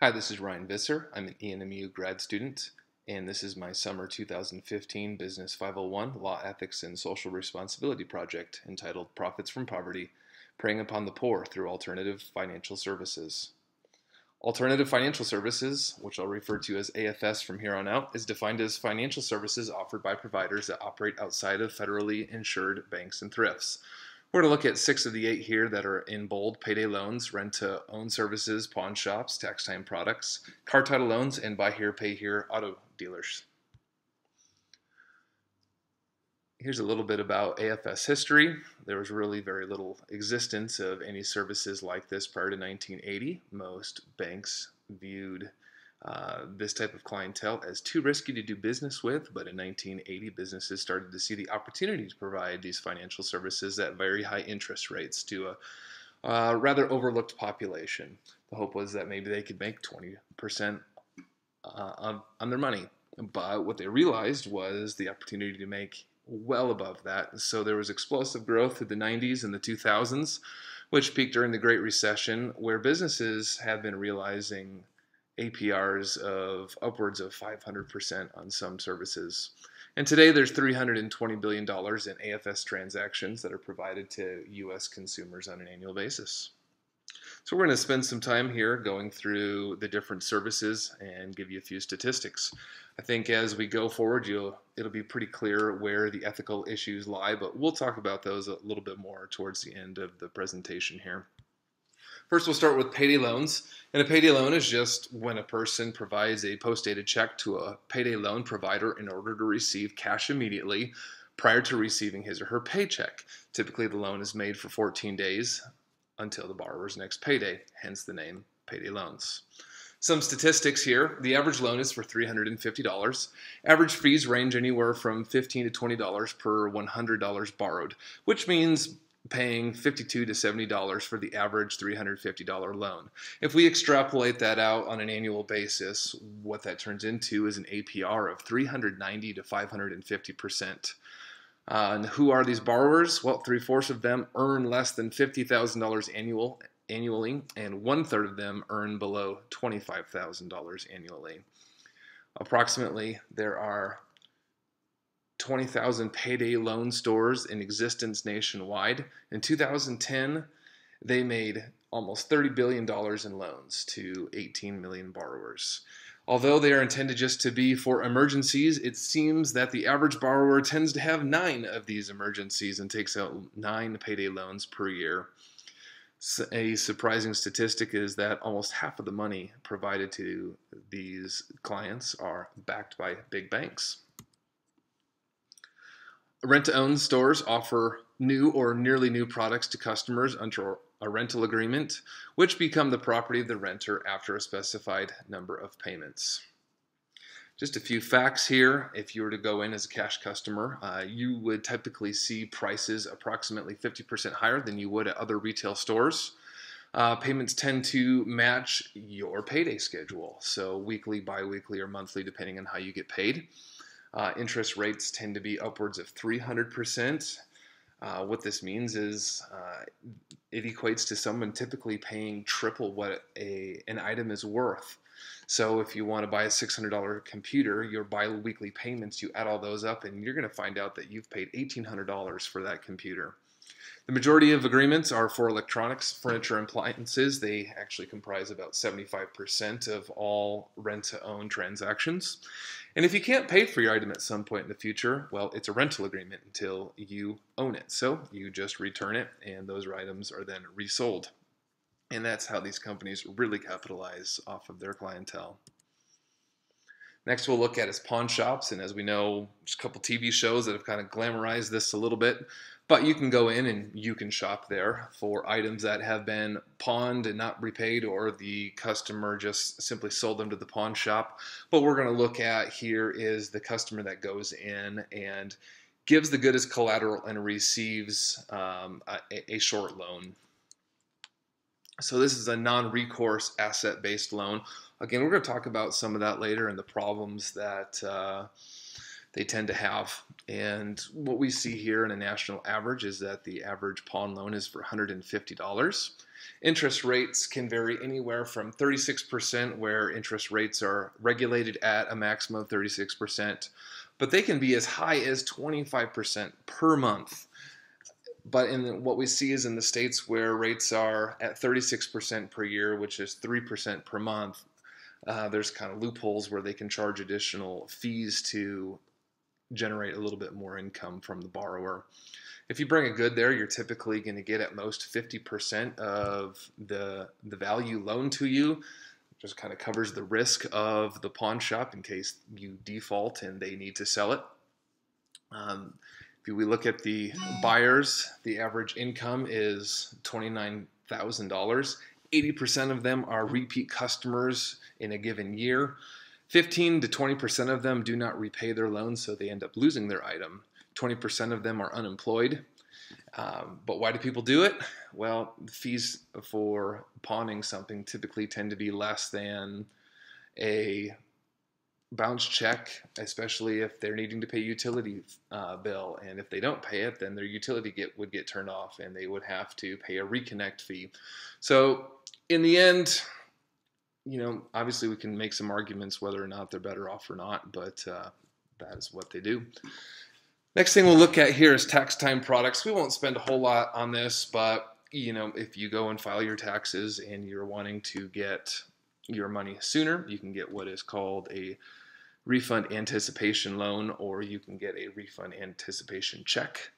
Hi, this is Ryan Visser. I'm an ENMU grad student, and this is my summer 2015 Business 501 Law, Ethics, and Social Responsibility project entitled Profits from Poverty, Preying Upon the Poor Through Alternative Financial Services. Alternative financial services, which I'll refer to as AFS from here on out, is defined as financial services offered by providers that operate outside of federally insured banks and thrifts. We're going to look at 6 of the 8 here that are in bold: payday loans, rent-to-own services, pawn shops, tax time products, car title loans, and buy here, pay here auto dealers. Here's a little bit about AFS history. There was really very little existence of any services like this prior to 1980. Most banks viewed this type of clientele as too risky to do business with, but in 1980 businesses started to see the opportunity to provide these financial services at very high interest rates to a rather overlooked population. The hope was that maybe they could make 20% on their money, but what they realized was the opportunity to make well above that. So there was explosive growth through the 90s and the 2000s, which peaked during the Great Recession, where businesses have been realizing APRs of upwards of 500% on some services. And today there's $320 billion in AFS transactions that are provided to U.S. consumers on an annual basis. So we're going to spend some time here going through the different services and give you a few statistics. I think as we go forward, it'll be pretty clear where the ethical issues lie, but we'll talk about those a little bit more towards the end of the presentation here. First, we'll start with payday loans. And a payday loan is just when a person provides a post-dated check to a payday loan provider in order to receive cash immediately prior to receiving his or her paycheck. Typically, the loan is made for 14 days until the borrower's next payday, hence the name payday loans. Some statistics here. The average loan is for $350. Average fees range anywhere from $15 to $20 per $100 borrowed, which means paying $52 to $70 for the average $350 loan. If we extrapolate that out on an annual basis, what that turns into is an APR of 390 to 550%. And who are these borrowers? Well, 3/4 of them earn less than $50,000 annually, and 1/3 of them earn below $25,000 annually. Approximately, there are 20,000 payday loan stores in existence nationwide. In 2010, they made almost $30 billion in loans to 18 million borrowers. Although they are intended just to be for emergencies, it seems that the average borrower tends to have 9 of these emergencies and takes out 9 payday loans per year. A surprising statistic is that almost half of the money provided to these clients are backed by big banks. Rent-to-own stores offer new or nearly new products to customers under a rental agreement, which become the property of the renter after a specified number of payments. Just a few facts here. If you were to go in as a cash customer, you would typically see prices approximately 50% higher than you would at other retail stores. Payments tend to match your payday schedule, so weekly, bi-weekly, or monthly, depending on how you get paid. Interest rates tend to be upwards of 300%. What this means is it equates to someone typically paying triple what an item is worth. So if you want to buy a $600 computer, your bi-weekly payments, you add all those up and you're going to find out that you've paid $1,800 for that computer. The majority of agreements are for electronics, furniture, and appliances. They actually comprise about 75% of all rent-to-own transactions. And if you can't pay for your item at some point in the future, well, it's a rental agreement until you own it. So you just return it, and those items are then resold. And that's how these companies really capitalize off of their clientele. Next we'll look at is pawn shops, and as we know, there's a couple TV shows that have kind of glamorized this a little bit, but you can go in and you can shop there for items that have been pawned and not repaid, or the customer just simply sold them to the pawn shop. What we're going to look at here is the customer that goes in and gives the good as collateral and receives a short loan. So this is a non-recourse asset-based loan. Again, we're going to talk about some of that later and the problems that they tend to have. And what we see here in a national average is that the average pawn loan is for $150. Interest rates can vary anywhere from 36%, where interest rates are regulated at a maximum of 36%, but they can be as high as 25% per month. But what we see is in the states where rates are at 36% per year, which is 3% per month, there's kind of loopholes where they can charge additional fees to generate a little bit more income from the borrower. If you bring a good there, you're typically going to get at most 50% of the value loaned to you. Just kind of covers the risk of the pawn shop in case you default and they need to sell it. If we look at the buyers, the average income is $29,000. 80% of them are repeat customers in a given year. 15 to 20% of them do not repay their loans, so they end up losing their item. 20% of them are unemployed. But why do people do it? Well, the fees for pawning something typically tend to be less than a bounce check, especially if they're needing to pay a utility bill. And if they don't pay it, then their utility would get turned off and they would have to pay a reconnect fee. So in the end, obviously we can make some arguments whether or not they're better off or not, but that is what they do. Next thing we'll look at here is tax time products. We won't spend a whole lot on this, but if you go and file your taxes and you're wanting to get your money sooner, you can get what is called a refund anticipation loan, or you can get a refund anticipation check.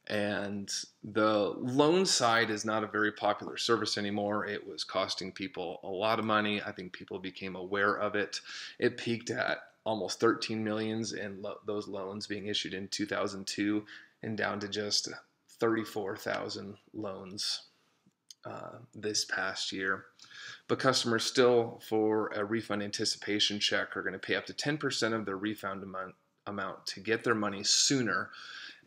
And the loan side is not a very popular service anymore. It was costing people a lot of money. I think people became aware of it. It peaked at almost 13 million in those loans being issued in 2002, and down to just 34,000 loans this past year. But customers still, for a refund anticipation check, are going to pay up to 10% of their refund amount to get their money sooner.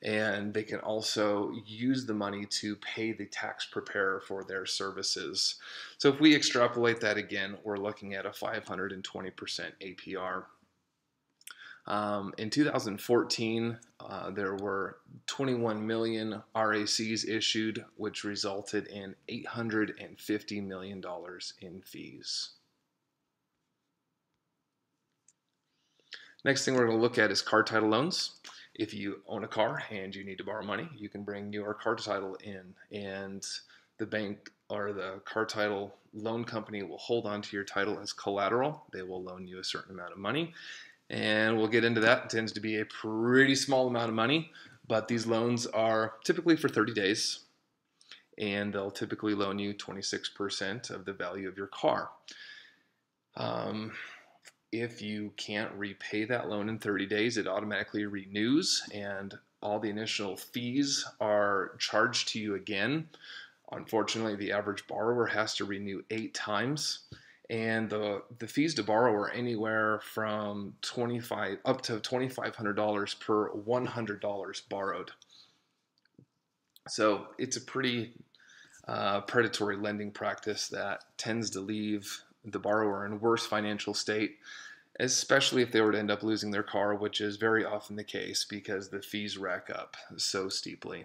And they can also use the money to pay the tax preparer for their services. So if we extrapolate that again, we're looking at a 520% APR. In 2014, there were 21 million RACs issued, which resulted in $850 million in fees. Next thing we're going to look at is car title loans. If you own a car and you need to borrow money, you can bring your car title in, and the bank or the car title loan company will hold on to your title as collateral. They will loan you a certain amount of money. And we'll get into that. It tends to be a pretty small amount of money, but these loans are typically for 30 days, and they'll typically loan you 26% of the value of your car. If you can't repay that loan in 30 days, it automatically renews, and all the initial fees are charged to you again. Unfortunately, the average borrower has to renew 8 times. And the fees to borrow are anywhere from $25 up to $2,500 per $100 borrowed. So it's a pretty predatory lending practice that tends to leave the borrower in worse financial state, especially if they were to end up losing their car, which is very often the case because the fees rack up so steeply.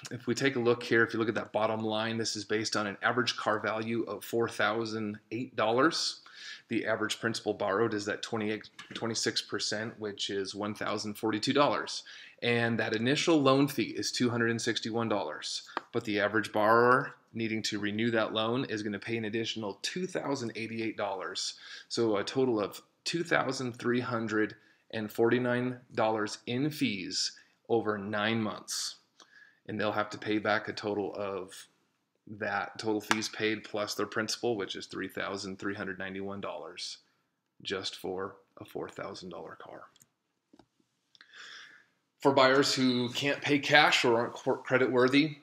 If we take a look here, if you look at that bottom line, this is based on an average car value of $4,008. The average principal borrowed is at 26%, which is $1,042. And that initial loan fee is $261. But the average borrower needing to renew that loan is going to pay an additional $2,088. So a total of $2,349 in fees over 9 months. And they'll have to pay back a total of that total fees paid plus their principal, which is $3,391 just for a $4,000 car. For buyers who can't pay cash or aren't credit worthy,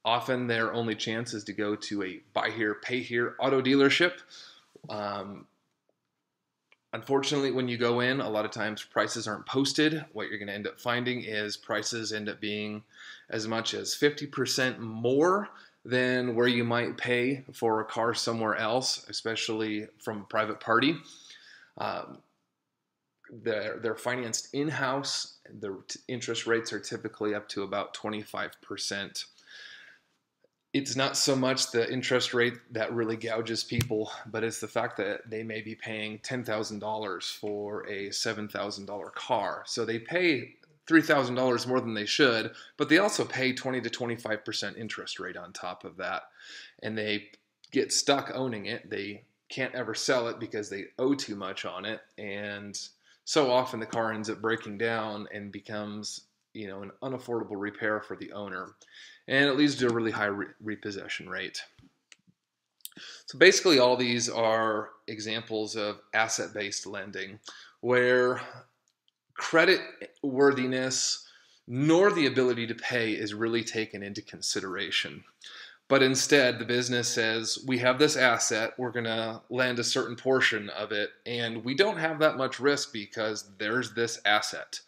often their only chance is to go to a buy here, pay here auto dealership. Unfortunately, when you go in, a lot of times prices aren't posted. What you're going to end up finding is prices end up being as much as 50% more than where you might pay for a car somewhere else, especially from a private party. they're financed in-house. The interest rates are typically up to about 25%. It's not so much the interest rate that really gouges people, but it's the fact that they may be paying $10,000 for a $7,000 car. So they pay $3,000 more than they should, but they also pay 20 to 25% interest rate on top of that. And they get stuck owning it. They can't ever sell it because they owe too much on it. And so often the car ends up breaking down and becomes, an unaffordable repair for the owner. And it leads to a really high repossession rate. So basically all these are examples of asset-based lending where credit worthiness nor the ability to pay is really taken into consideration. But instead, the business says, we have this asset, we're going to lend a certain portion of it, and we don't have that much risk because there's this asset.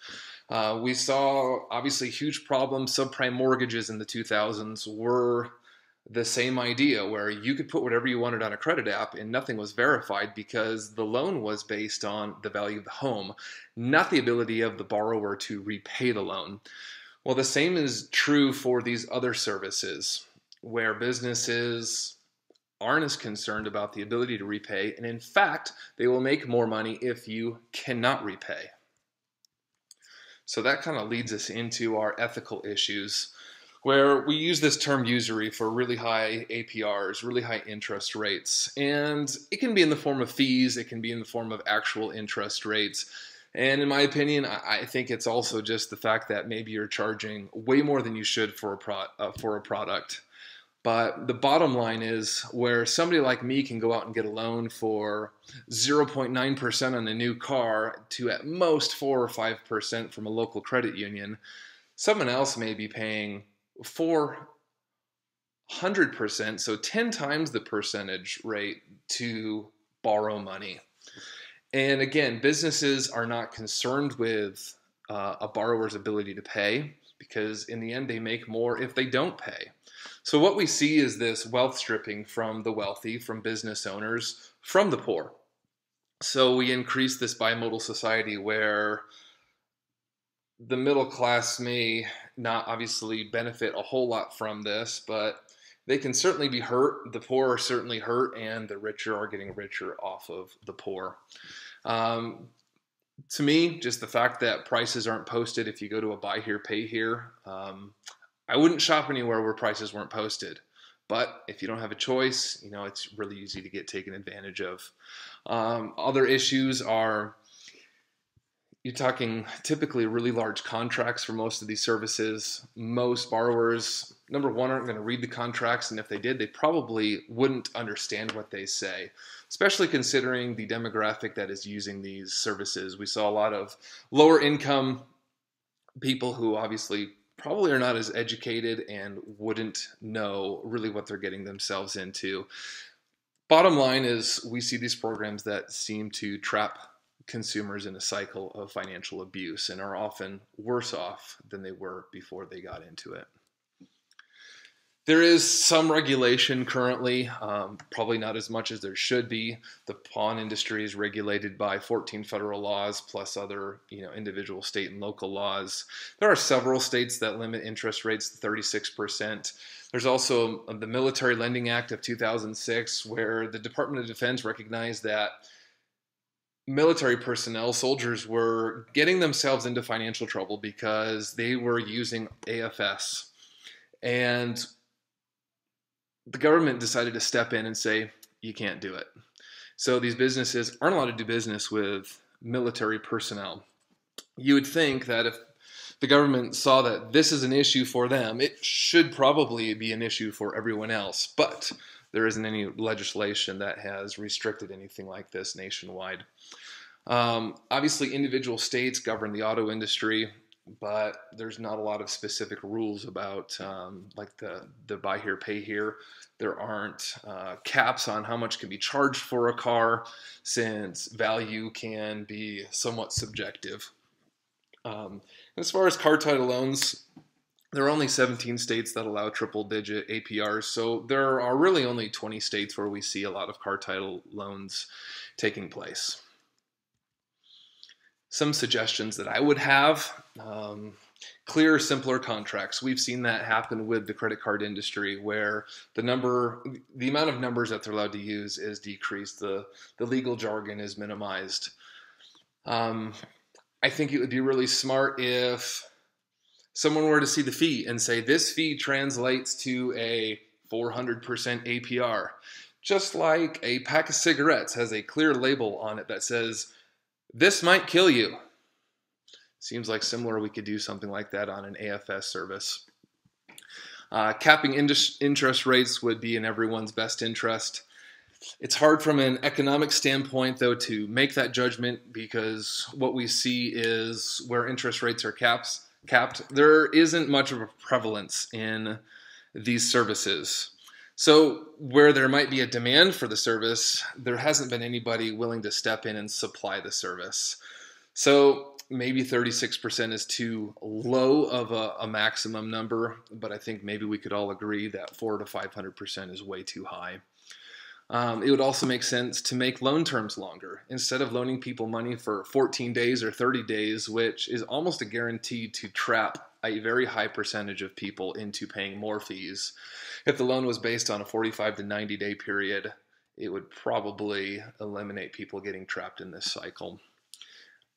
We saw, obviously, huge problems. Subprime mortgages in the 2000s were the same idea, where you could put whatever you wanted on a credit app and nothing was verified because the loan was based on the value of the home, not the ability of the borrower to repay the loan. Well, the same is true for these other services, where businesses aren't as concerned about the ability to repay, and in fact, they will make more money if you cannot repay. So that kind of leads us into our ethical issues, where we use this term usury for really high APRs, really high interest rates. And it can be in the form of fees, it can be in the form of actual interest rates. And in my opinion, I think it's also just the fact that maybe you're charging way more than you should for a product. But the bottom line is where somebody like me can go out and get a loan for 0.9% on a new car to at most 4 or 5% from a local credit union, someone else may be paying 400%, so 10 times the percentage rate to borrow money. And again, businesses are not concerned with a borrower's ability to pay because in the end they make more if they don't pay. So what we see is this wealth stripping from the wealthy, from business owners, from the poor. So we increase this bimodal society where the middle class may not obviously benefit a whole lot from this, but they can certainly be hurt. The poor are certainly hurt, and the richer are getting richer off of the poor. To me, just the fact that prices aren't posted if you go to a buy here, pay here, I wouldn't shop anywhere where prices weren't posted. But if you don't have a choice, it's really easy to get taken advantage of. Other issues are, you're talking typically really large contracts for most of these services. Most borrowers, number one, aren't going to read the contracts, and if they did, they probably wouldn't understand what they say, especially considering the demographic that is using these services. We saw a lot of lower income people who obviously probably are not as educated and wouldn't know really what they're getting themselves into. Bottom line is we see these programs that seem to trap consumers in a cycle of financial abuse and are often worse off than they were before they got into it. There is some regulation currently, probably not as much as there should be. The pawn industry is regulated by 14 federal laws plus other, individual state and local laws. There are several states that limit interest rates to 36%. There's also the Military Lending Act of 2006, where the Department of Defense recognized that military personnel, soldiers, were getting themselves into financial trouble because they were using AFS. And the government decided to step in and say, you can't do it. So these businesses aren't allowed to do business with military personnel. You would think that if the government saw that this is an issue for them, it should probably be an issue for everyone else. But there isn't any legislation that has restricted anything like this nationwide. Obviously, individual states govern the auto industry, but there's not a lot of specific rules about like the buy here, pay here. There aren't caps on how much can be charged for a car, since value can be somewhat subjective. As far as car title loans, there are only 17 states that allow triple-digit APRs, so there are really only 20 states where we see a lot of car title loans taking place. some suggestions that I would have. Clearer, simpler contracts. We've seen that happen with the credit card industry, where the amount of numbers that they're allowed to use is decreased. The legal jargon is minimized. I think it would be really smart if someone were to see the fee and say, this fee translates to a 400% APR. Just like a pack of cigarettes has a clear label on it that says, this might kill you. Seems like similar, we could do something like that on an AFS service. Capping interest rates would be in everyone's best interest. It's hard from an economic standpoint, though, to make that judgment, because what we see is where interest rates are capped, there isn't much of a prevalence in these services. So where there might be a demand for the service, there hasn't been anybody willing to step in and supply the service. So maybe 36% is too low of a maximum number, but I think maybe we could all agree that 400 to 500% is way too high. It would also make sense to make loan terms longer. Instead of loaning people money for 14 days or 30 days, which is almost a guarantee to trap a very high percentage of people into paying more fees. If the loan was based on a 45 to 90 day period, it would probably eliminate people getting trapped in this cycle.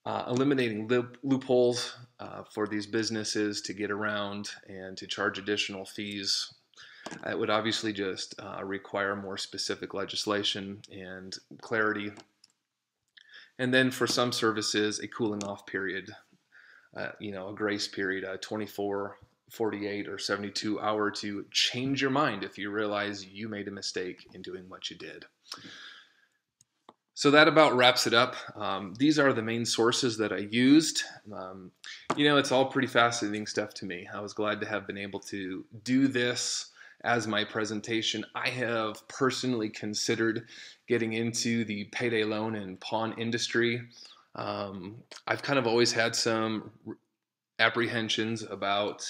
Eliminating loopholes for these businesses to get around and to charge additional fees. It would obviously just require more specific legislation and clarity. And then for some services, a cooling off period, a grace period, 24, 48, or 72 hour to change your mind if you realize you made a mistake in doing what you did. So that about wraps it up. These are the main sources that I used. It's all pretty fascinating stuff to me. I was glad to have been able to do this as my presentation. I have personally considered getting into the payday loan and pawn industry. I've kind of always had some apprehensions about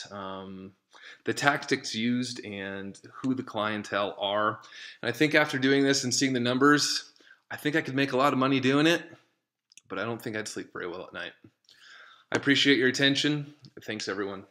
the tactics used and who the clientele are. And I think after doing this and seeing the numbers, I think I could make a lot of money doing it, but I don't think I'd sleep very well at night. I appreciate your attention. Thanks, everyone.